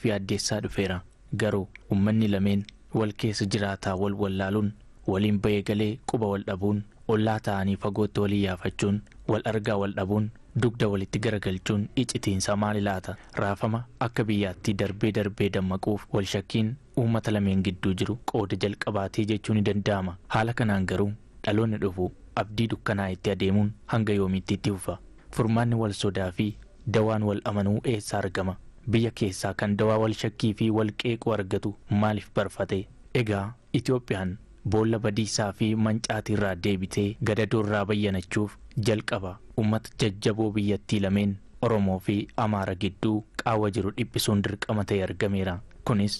fi addeessaa dhufeera. Garuu uummanni lameen wal keessa jiraataa wal wallaaluun waliin bahee galee quba wal dhabuun ollaa ta'anii fagootti walii yaafachuun wal argaa wal dhabuun dugda walitti garagalchuun icitiinsa maali laata? Raafama akka biyyaatti darbee dammaquuf wal shakkiin uummata lameen gidduu jiru qooda jalqabaatee jechuun ni danda'ama. Haala kanaan garuu dhaloonni dhufu abdii dukkanaa itti adeemuun hanga yoomiitti itti fufa? Furmaanni wal sodaa fi dawaan wal amanuu eessa argama? Biyya keessaa kan dawaa wal shakkii fi wal qeequu argatu maaliif barfate? Egaa Itoophiyaan boolla badiisaa fi mancaatii irraa deebitee gadadoo irraa bayyanachuuf jalqaba uummata jajjaboo biyyattii lameen Oromoo fi Amaara gidduu qaawwa jiru dhiphisuun dirqama ta'e argameera. Kunis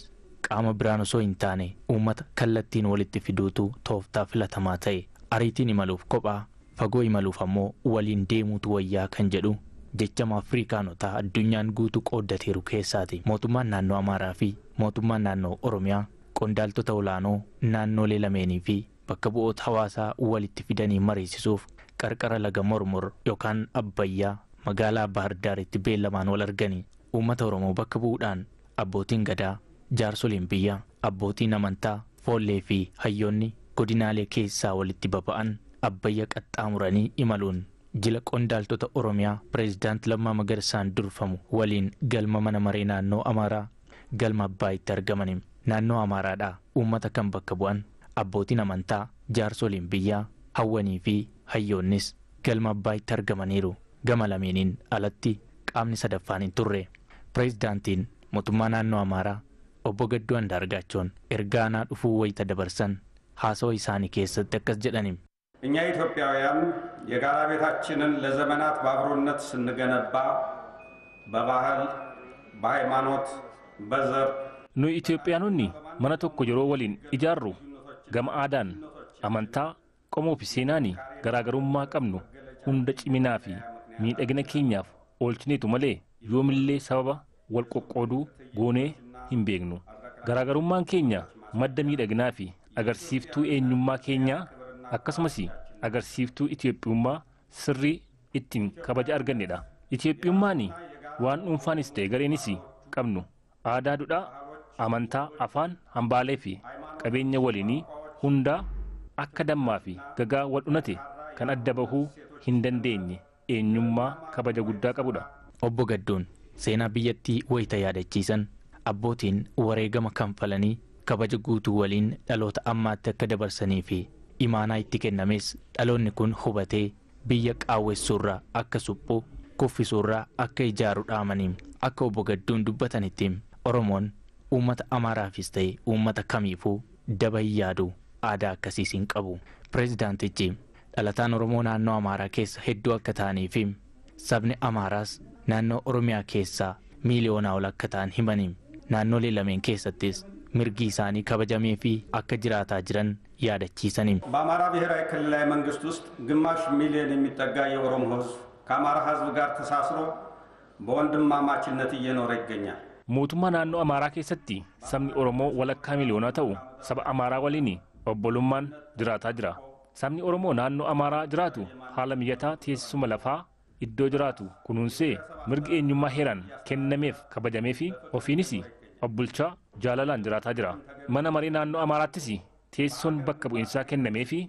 qaama biraan osoo hin taane uummata kallattiin walitti fiduutu tooftaa filatamaa ta'e. Ariitiin imaluuf kophaa, fagoo imaluuf ammoo waliin deemuutu wayyaa kan jedhu jechama Afrikaanotaa addunyaan guutuu qooddateeru keessaati. Mootummaan naannoo Amaaraa fi mootummaan naannoo Oromiyaa qondaaltota olaanoo naannolee lameenii fi bakka bu'oota hawaasaa walitti fidanii mariisisuuf qarqara laga Mormor yookaan Abbayyaa magaalaa Bahar Daaritti beellamaan wal arganii uummata Oromoo bakka bu'uudhaan abbootiin gadaa, jaarsoliin biyyaa, abbootiin amantaa, foollee fi hayyoonni godinaalee keessaa walitti baba'an Abbayya qaxxaamuranii imaluun jila qondaaltota Oromiyaa Pireezidaant Lammaa Magarsaan durfamu waliin galma mana maree naannoo Amaaraa galma Abbaayitti argamanii. Naannoo Amaaraadhaa uummata kan bakka bu'an abbootiin amantaa, jaarsoliin biyyaa, hawwanii fi hayyoonnis galma Abbaayitti argamaniiru. Gama lameeniin alatti qaamni sadaffaan hin turre. Pireezidaantiin mootummaa naannoo Amaaraa obbo Gadduu Andaargaachoon ergaanaa dhufuu wayita dabarsan haasawaa isaanii keessatti akkas jedhaniin እኛ ኢትዮጵያውያን የጋራ ቤታችንን ለዘመናት በአብሮነት ስንገነባ በባህል በሃይማኖት በዘር nu Itoophiyaanonni mana tokko yeroo waliin ijaarru gama aadaan amantaa qomoo fi seenaanii garaagarummaa qabnu hunda ciminaa fi miidhagina keenyaaf oolchineetu malee yoomillee sababa wal qoqqooduu goonee hin beeknu. Garaagarummaan keenya madda miidhaginaa fi agarsiiftuu eenyummaa keenyaa akkasumas agarsiiftuu Itoophiyummaa sirrii ittiin kabaja argannedha. Itoophiyummaan waan dhuunfaanis ta'e gareenis qabnu aadaa duudhaa amantaa afaan hambaalee fi qabeenya waliinii hundaa akka dammaa fi gagaa wal dhunate kan adda bahuu hin dandeenye eenyummaa kabaja guddaa qabudha. Obbo Gadduun seenaa biyyattii wayita yaadachiisan abbootiin wareegama kanfalanii kabaja guutuu waliin dhaloota ammaatti akka dabarsanii fi imaanaa itti kennames dhaloonni kun hubatee biyya qaawweessuurraa akka suphu kuffisuurraa akka ijaaru dhaamanii akka obbo Gadduun dubbatanitti Oromoon uummata Amaaraafis ta'e uummata kamiifuu daba hin yaadu aadaa akkasiis hin qabu. Pireezidaantichi dhalataan Oromoo naannoo Amaaraa keessa hedduu akka ta'anii fi sabni Amaaraas naannoo Oromiyaa keessaa miiliyoonaa ol akka ta'an himanii naannolee lameen keessattis mirgi isaanii kabajamee fi akka jiraataa jiran yaadachiisanii. በአማራ ብሔራዊ ክልላዊ መንግስት ውስጥ ግማሽ ሚሊዮን የሚጠጋ የኦሮሞ ሕዝብ ከአማራ ሕዝብ ጋር ተሳስሮ በወንድማማችነት እየኖረ ይገኛል። mootummaa naannoo Amaaraa keessatti sabni Oromoo walakkaa miliyoonaa ta'u saba Amaaraa waliin obbolummaan jiraataa jira. Sabni Oromoo naannoo Amaaraa jiraatu haala mijataa teessuma lafaa iddoo jiraatu kunuunsee mirgi eenyummaa heeraan kennameef kabajamee fi ofiinis obbulchaa jaalalaan jiraataa jira. Mana maree naannoo Amaaraattis teessoon bakka bu'iinsaa kennamee fi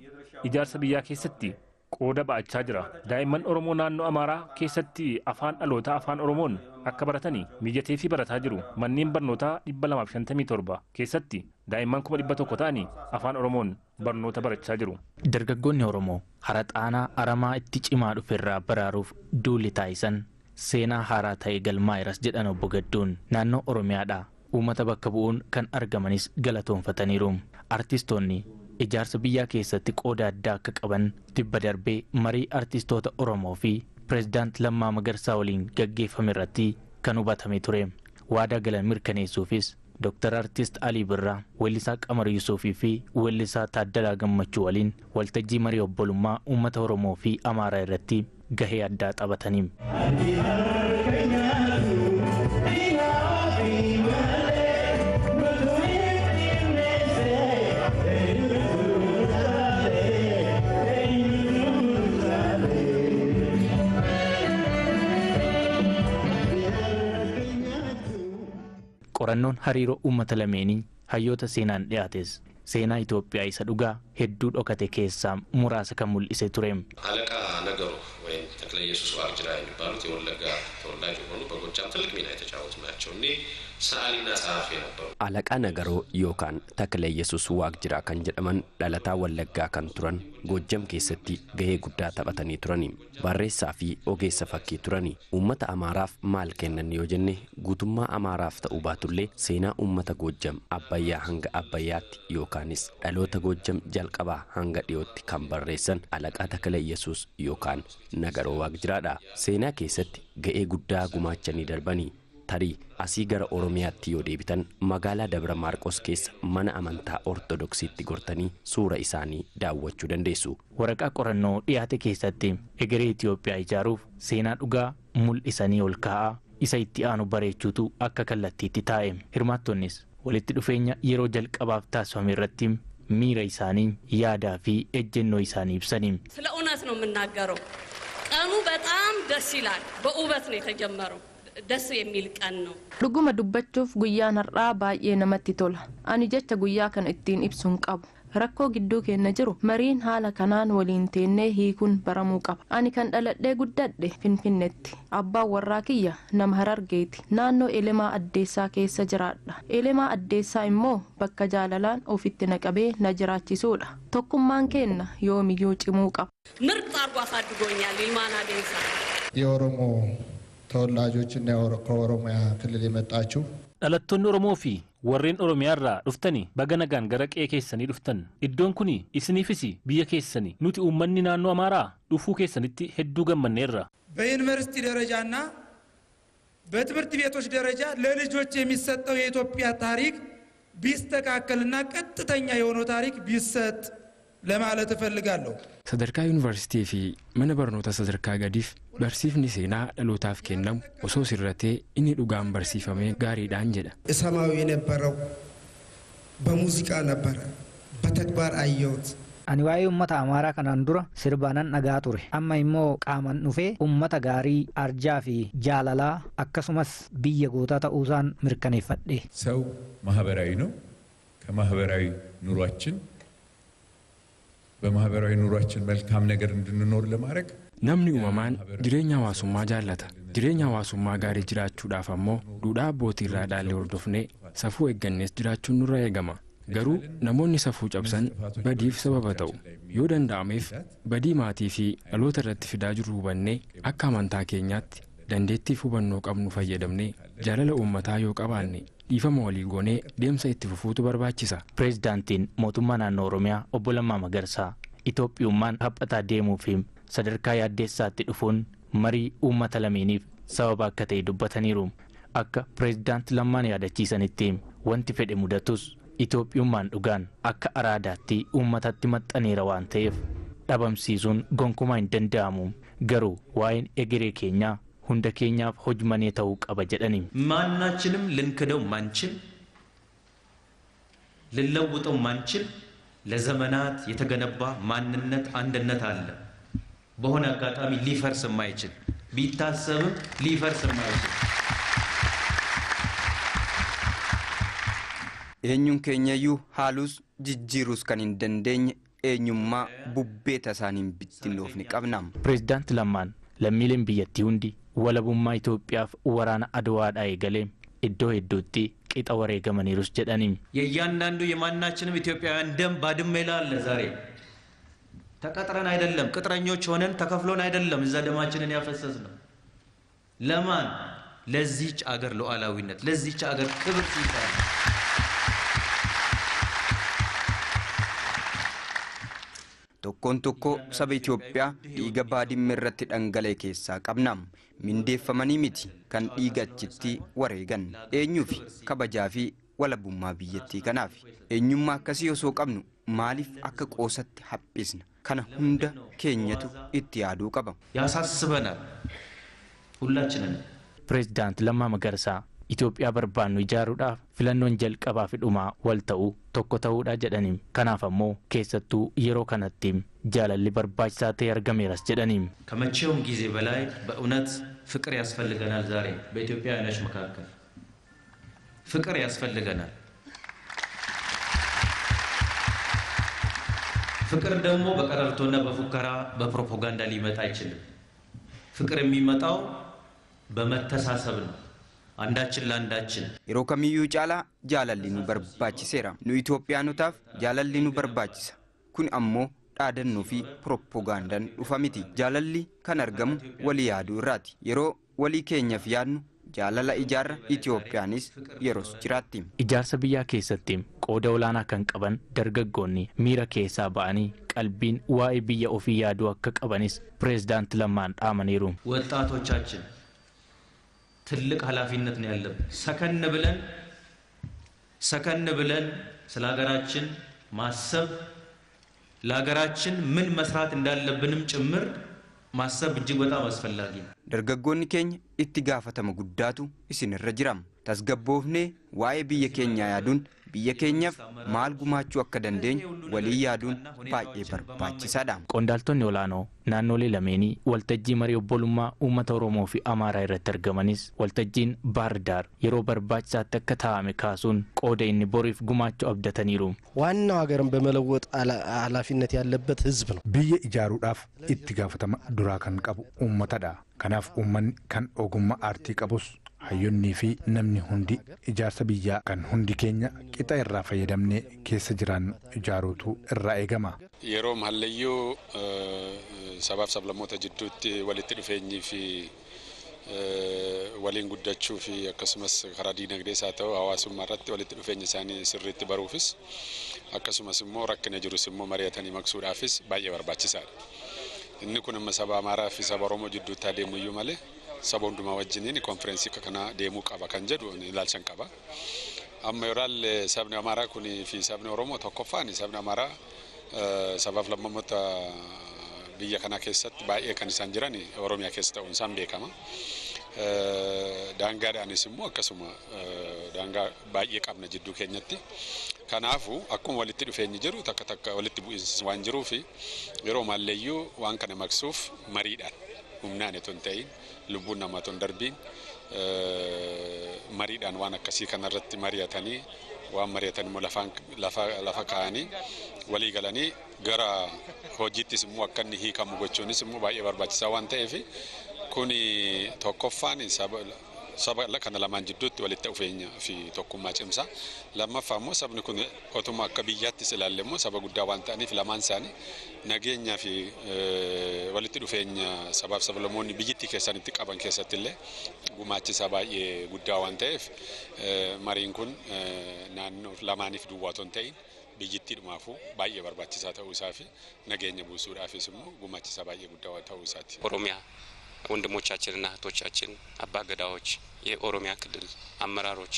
ijaarsa biyyaa keessatti qooda ba'achaa jira. Daa'imman Oromoo naannoo Amaaraa keessatti afaan dhalootaa afaan Oromoon akka baratanii mijatee fi barataa jiru. Manneen barnootaa 257 keessatti daa'imman 100 ta'anii afaan Oromoon barnoota barachaa jiru. Dargaggoonni Oromoo hara xaanaa aramaa itti cimaa dhuferraa baraaruuf duulli taasisan seenaa haaraa ta'e galmaa'eeras jedhan obbo Gadduun naannoo Oromiyaadhaa uummata bakka bu'uun kan argamanis galatoonfataniiru. Artistoonni ijaarsa biyyaa keessatti qooda addaa akka qaban dibba darbee marii artistoota Oromoo fi Pireezidaant Lammaa Magarsaa waliin gaggeeffame irratti kan hubatame ture. Waadaa galan mirkaneessuufis Dr. Artist Alii Birraa, weellisaa Qamar Yuusufii fi weellisaa Taaddalaa Gammachuu waliin waltajjii marii obbolummaa uummata Oromoo fi Amaaraa irratti gahee addaa taphatanii. qorannoon hariiroo uummata lameenii hayyoota seenaan dhiyaates seenaa Itoophiyaa isa dhugaa hedduu dhokate keessaa muraasa kan mul'ise ture. አለቃ ነገሩ ወይም ተክለ ኢየሱስ ዋቅጅራ የሚባሉት የወለጋ ተወላጅ የሆኑ በጎጃም ትልቅ ሚና የተጫወቱ ናቸው። እኔ ሰዓሊና ጸሐፊ ነበሩ። አለቃ ነገሩ ዮካን ተክለ ኢየሱስ ዋቅጅራ kan jedhaman dhalataa wallaggaa kan turan ጎጃም keessatti gahee guddaa taphatanii turani. barreessaa fi ogeessa fakkii turani. uummata amaaraaf maal kennan yoo jenne guutummaa amaaraaf ta'uu baatullee seenaa uummata ጎጃም abbayyaa hanga abbayyaatti yookaanis dhaloota ጎጃም jalqabaa hanga dhiyootti kan barreessan alaqaa takla Yesuus yookaan nagaroo waaqjiraadha. seenaa keessatti ga'ee guddaa gumaachanii darbanii tarii asii gara Oromiyaatti yoo deebitan magaalaa Dabra Maarqos keessa mana amantaa Ortodoksiitti gortanii suura isaanii daawwachuu dandeessu. waraqaa qorannoo dhiyaate keessatti egeree Itoophiyaa ijaaruuf seenaa dhugaa mul'isanii ol kaa'aa isa itti aanu bareechuutu akka kallattiitti taa'e. hirmaattonnis walitti dhufeenya yeroo jalqabaaf taasifame irratti miira isaanii yaadaa fi ejjennoo isaanii ibsanii ስለ እውነት ነው የምናገረው። ቀኑ በጣም ደስ ይላል። በውበት ነው የተጀመረው። ደስ የሚል ቀን ነው። dhuguma dubbachuuf guyyaan har'aa baay'ee namatti tola. ani jecha guyyaa kan ittiin ibsuun qabu. rakkoo gidduu keenya jiru mariin haala kanaan waliin teennee hiikuun baramuu qaba. ani kan dhaladhee guddadhe Finfinneetti. abbaan warraa kiyya nama Harargeeti. naannoo Elemaa Addeessaa keessa jiraadha. Elemaa Addeessaa immoo bakka jaalalaan ofitti naqabee na jiraachisuudha. tokkummaan keenya yoomiyyuu cimuu qaba. ምርጥ አርጎ አሳድጎኛል ይልማና ዴንሳ። የኦሮሞ ተወላጆችና ከኦሮሚያ ክልል የመጣችሁ dhalattoonni Oromoo fi warreen Oromiyaa irraa dhuftanii baga nagaan gara qe'ee keessanii dhuftan. iddoon kuni isiniifis biyya keessanii. nuti uummanni naannoo Amaaraa dhufuu keessanitti hedduu gammanneerra. በዩኒቨርሲቲ ደረጃና በትምህርት ቤቶች ደረጃ ለልጆች የሚሰጠው የኢትዮጵያ ታሪክ ቢስተካከልና ቀጥተኛ የሆነው ታሪክ ቢሰጥ ለማለት እፈልጋለሁ። sadarkaa yuunivarsiitii fi mana barnoota sadarkaa gadiif barsiifni seenaa dhalootaaf kennamu osoo sirratee inni dhugaan barsiifamee gaariidhaan jedha. እሰማው የነበረው በሙዚቃ ነበር፣ በተግባር አየሁት። ani waa'ee uummata Amaaraa kanaan dura sirbaanan dhagaa ture. amma immoo qaaman dhufee uummata gaarii arjaa fi jaalalaa akkasumas biyya gootaa ta'uusaan mirkaneeffadhe. ሰው ማህበራዊ ነው። ከማህበራዊ ኑሯችን በማህበራዊ ኑሯችን መልካም ነገር እንድንኖር ለማድረግ namni uumamaan jireenya hawaasummaa jaallata. jireenya hawaasummaa gaarii jiraachuudhaaf ammoo duudhaa abbootii irraa dhaalee hordofnee safuu eeggannees jiraachuun nurra eegama. garuu namoonni safuu cabsan badiif sababa ta'u. yoo danda'ameef badii maatii fi dhaloota irratti fidaa jiru hubannee akka amantaa keenyaatti dandeettiif hubannoo qabnu fayyadamnee jaalala uummataa yoo qabaanne dhiifama walii goonee deemsa itti fufuutu barbaachisa. pireezidaantiin mootummaa naannoo Oromiyaa obbo Lammaa Magarsaa Itoophiyummaan haphataa deemuu fi sadarkaa yaaddeessaatti dhufuun marii uummata lameeniif sababa akka ta'e dubbataniiru. akka pireezidaanti Lammaan yaadachiisanitti wanti fedhe mudatus Itoophiyummaan dhugaan akka araadaatti uummatatti maxxaneera waan ta'eef dhabamsiisuun gonkumaa hin danda'amu. garuu waa'een egeree keenyaa hunda keenyaaf hojmanee ta'uu qaba jedhani. ማናችንም ልንክደው ማንችል ልንለውጠው ማንችል ለዘመናት የተገነባ ማንነት አንድነት አለ። በሆነ አጋጣሚ ሊፈርስ የማይችል ቢታሰብም ሊፈርስ የማይችል eenyuun keenyayyuu haaluus jijjiiruus kan hin dandeenye eenyummaa bubbee tasaaniin bittinnoofni qabna. pireezidaanti Lammaan lammiileen biyyattii hundi walabummaa Itoophiyaaf waraana Adwaadhaa eegalee iddoo hedduutti qixa wareegamaniirus jedhani. የእያንዳንዱ የማናችንም ኢትዮጵያውያን ደም ባድሜ ላይ አለ። ዛሬ ተቀጥረን አይደለም ቅጥረኞች ሆነን ተከፍሎን አይደለም እዛ ደማችንን ያፈሰስነው። ለማን? ለዚህች አገር ሉዓላዊነት ለዚህች አገር ክብር ሲባል tokkoon tokko saba Itoophiyaa dhiiga baadimmee irratti dhangala'e keessaa qabna. mindeeffamanii miti kan dhiiga achitti wareegan. eenyuuf kabajaa fi walabummaa biyyattii kanaaf eenyummaa akkasii osoo qabnu maaliif akka qoosatti haphisna? kana hunda keenyatu itti yaaduu qaba. ያሳስበናል ሁላችንን። pireezidaanti Lammaa Magarsaa Itoophiyaa barbaannu ijaaruudhaaf filannoon jalqabaa fi dhumaa wal ta'uu tokko ta'uudha jedhani. kanaaf ammoo keessattuu yeroo kanatti jaalalli barbaachisaa ta'e argameeras jedhani. ከመቼውም ጊዜ በላይ በእውነት ፍቅር ያስፈልገናል። ዛሬ በኢትዮጵያውያኖች መካከል ፍቅር ያስፈልገናል። ፍቅር ደግሞ በቀረርቶና በፉከራ በፕሮፓጋንዳ ሊመጣ አይችልም። ፍቅር የሚመጣው በመተሳሰብ ነው። አንዳችን ለአንዳችን yeroo kamiyyuu caalaa jaalalli nu barbaachiseera nu Itoophiyaanotaaf jaalalli nu barbaachisa kun ammoo dhaadannoo fi propagandaan dhufa miti jaalalli kan argamu walii yaaduu irraati yeroo walii keenyaaf yaadnu jaalala ijaarra Itoophiyaanis yeroos jiraatti. Ijaarsa biyyaa keessatti qooda olaanaa kan qaban dargaggoonni miira keessaa ba'anii qalbiin waa'ee biyya ofii yaaduu akka qabanis pireዝዳንት ለማን dhaamaniiru. ወጣቶቻችን ትልቅ ኃላፊነት ነው ያለብን። ሰከን ብለን ስለ ሀገራችን ማሰብ ለሀገራችን ምን መስራት እንዳለብንም ጭምር ማሰብ እጅግ በጣም አስፈላጊ ነው። dargaggoonni keenya itti gaafatama guddaatu isinirra jira. tasgabboofnee waa'ee biyya keenyaa yaaduun biyya keenyaaf maal gumaachuu akka dandeenyu walii yaaduun baay'ee barbaachisaadha. Qondaaltonni olaanoo naannolee lameenii waltajjii marii obbolummaa uummata Oromoo fi Amaaraa irratti argamanis waltajjiin Baardaar yeroo barbaachisaatti akka taa'ame kaasuun qooda inni boriif gumaachuu abdataniiru. ዋናው ሀገርን በመለወጥ ኃላፊነት ያለበት ህዝብ ነው። biyya ijaaruudhaaf itti gaafatama duraa kan qabu uummataadha. kanaaf uummanni kan ogummaa aartii qabus hayyonnii fi namni hundi ijaarsa biyyaa kan hundi keenya qixa irraa fayyadamnee keessa jiraannu ijaaruutu irraa eegama. yeroo mallayyoo sabaaf sablammoota jidduutti walitti dhufeenyii fi waliin guddachuu fi akkasumas karaa diinagdees haa ta'u hawaasummaa irratti walitti dhufeenya isaanii sirriitti baruufis akkasumas immoo rakkina jirus immoo mari'atanii maqsuudhaafis baay'ee barbaachisaadha. inni kun amma saba Amaaraa fi saba Oromoo jidduutti adeemu iyyuu malee saba hundumaa wajjiniin konferensii kana deemuu qaba kan jedhu ilaalchan qaba. amma yoraal sabni Amaaraa kun fi sabni Oromoo tokkoffaan sabni Amaaraa sabaaf lammammoota biyya kana keessatti baay'ee kan isaan jiran Oromiyaa keessa ta'uun isaan beekama. daangaadhaanis immoo akkasuma daangaa baay'ee qabna jidduu keenyatti. kanaafu akkuma walitti dhufeenyi jiru takka walitti bu'iinsi waan jiruufi yeroo maalleeyyuu waan kana maqsuuf mariidhaan humnaan itoo hin ta'in lubbuun namaa itoo hin darbiin mariidhaan waan akkasii kanarratti mari'atanii waan mari'atan immoo lafa kaa'anii walii galanii gara hojiittis immoo akka inni hiikamu gochuunis immoo baay'ee barbaachisaa waan ta'eef kun tokkoffaan saba kana lamaan jidduutti walitti dhufeenya fi tokkummaa cimsa. lammaffaa immoo sabni kun otuma akka biyyaattis ilaalle immoo saba guddaa waan ta'aniif lamaan isaanii nageenyaa fi walitti dhufeenya sabaaf sablammoonni biyyattii keessanitti qaban keessatti illee gumaachisaa baay'ee guddaa waan ta'eef mariin kun naannoo lamaaniif duwwaa otoo hin ta'in biyyattiidhumaafuu baay'ee barbaachisaa ta'uu isaa fi nageenya buusuudhaafis immoo gumaachisaa baay'ee guddaa ta'uu isaati. ኦሮሚያ ወንድሞቻችንና እህቶቻችን አባ ገዳዎች የኦሮሚያ ክልል አመራሮች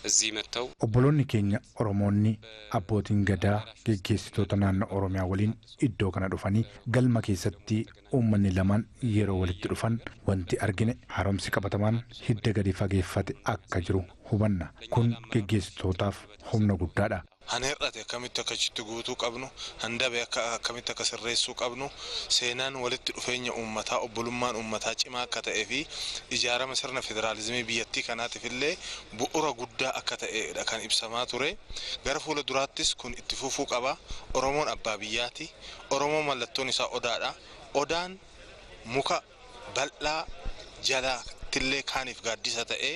እዚህ መጥተው obboloonni keenya Oromoonni abbootiin gadaa geggeessitoota naannoo Oromiyaa waliin iddoo kana dhufanii galma keessatti uummanni lamaan yeroo walitti dhufan wanti argine haaromsi qabatamaan hidda gadi fageeffate akka jiru hubanna. kun geggeessitootaaf humna guddaadha. haneerrate akkamitti akka chitti guutuu qabnu handabe akkamitti akka sirreessuu qabnu seenaan walitti dhufeenya uummataa obbolummaan uummataa cimaa akka ta'ee fi ijaarama sirna federaalizimii biyyattii kanaatiif illee bu'uura guddaa akka ta'edha kan ibsamaa ture. gara fuula duraattis kun itti fufuu qaba. Oromoon abbaa biyyaati. Oromoo mallattoon isaa odaadha. odaan muka bal'aa jalaa tillee kaaniif gaaddisa ta'ee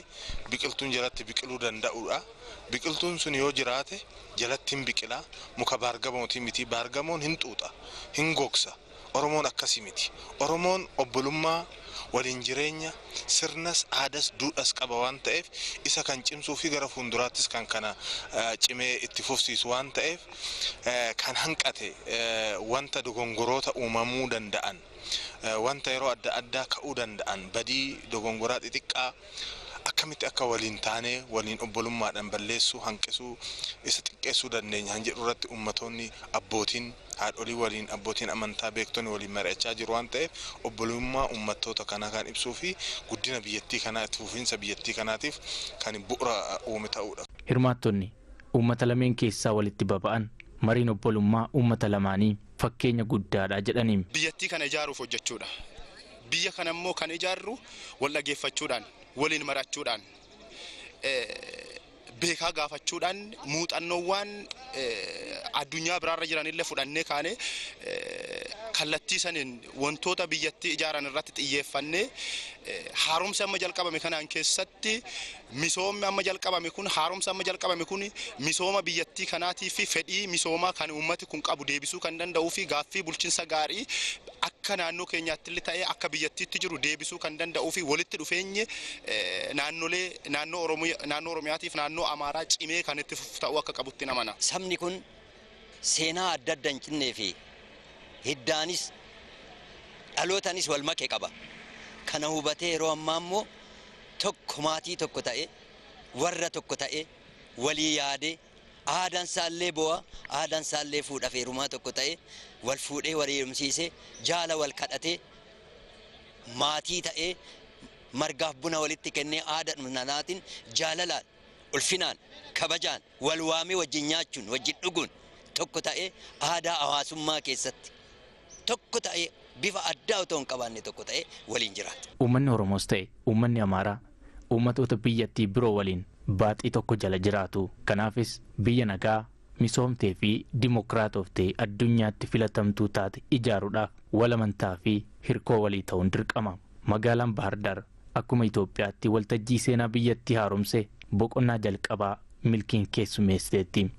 biqiltuun jalatti biqiluu danda'udha. biqiltuun sun yoo jiraate jalatti hin biqila. muka baargamooti miti. baargamoon hin xuuxa hin gogsa. Oromoon akkasii miti. Oromoon obbolummaa waliin jireenya sirnas aadas duudhas qaba waan ta'eef isa kan cimsuu fi gara fuulduraattis kan kana cimee itti fufsiisu waan ta'eef kan hanqate wanta dogongoroota uumamuu danda'an wanta yeroo adda addaa ka'uu danda'an badii dogongoraa xixiqqaa akkamitti akka waliin taanee waliin obbolummaadhaan balleessuu hanqisuu isa xiqqeessuu dandeenya han jedhu irratti ummatoonni abbootiin haadholii waliin abbootiin amantaa beektonni waliin mari'achaa jiru waan ta'eef obbolummaa ummattoota kanaa kan ibsuu fi guddina biyyattii kanaa itti fufiinsa biyyattii kanaatiif kan bu'uura uume ta'uudha. Hirmaattonni uummata lameen keessaa walitti baba'an mariin obbolummaa uummata lamaanii fakkeenya guddaadha jedhaniin. Biyyattii kana ijaaruuf hojjechuudha. Biyya kana immoo kan ijaarru wal dhageeffachuudhaan waliin marachuudhaan beekaa gaafachuudhaan muuxannoowwan addunyaa biraarra jiranillee fudhannee kaane kallattii saniin wantoota biyyattii ijaaran irratti xiyyeeffannee haaromsa amma jalqabame kanaan keessatti misoomni amma jalqabame kun haaromsa amma jalqabame kun misooma biyyattii kanaatii fi fedhii misoomaa kan uummati kun qabu deebisuu kan danda'uu fi gaaffii bulchiinsa gaarii akka naannoo keenyaatti illee ta'ee akka biyyattiitti jiru deebisuu kan danda'uu fi walitti dhufeenyi naannoo Oromiyaatiif naannoo Amaaraa cimee kan itti ta'uu akka qabutti namana. Sabni kun seenaa adda adda hin cinnee fi hiddaanis dhalootanis wal makee qaba. Kana hubatee yeroo ammaa immoo tokko maatii tokko ta'e warra tokko ta'e walii yaadee aadaan isaallee bo'a aadaan isaallee fuudhaa fi heerumaa tokko ta'e wal fuudhee wal heerumsiisee jaala wal kadhatee maatii ta'ee margaaf buna walitti kennee aadaa nanaatiin jaalalaan ulfinaan kabajaan wal waamee wajjin nyaachuun wajjin dhuguun tokko ta'ee aadaa hawaasummaa keessatti tokko ta'ee bifa addaa otoo hin qabaanne tokko ta'ee waliin jiraata. Uummanni Oromoos ta'e uummanni Amaaraa uummatoota biyyattii biroo waliin baaxii tokko jala jiraatu. Kanaafis biyya nagaa misoomtee fi dimokiraatoftee addunyaatti filatamtuu taate ijaaruudhaaf wal amantaa fi hirkoo walii ta'uun dirqama. Magaalaan Bahar Dar akkuma Itoophiyaatti waltajjii seenaa biyyattii haaromsee boqonnaa jalqabaa milkiin keessummeessiteetti.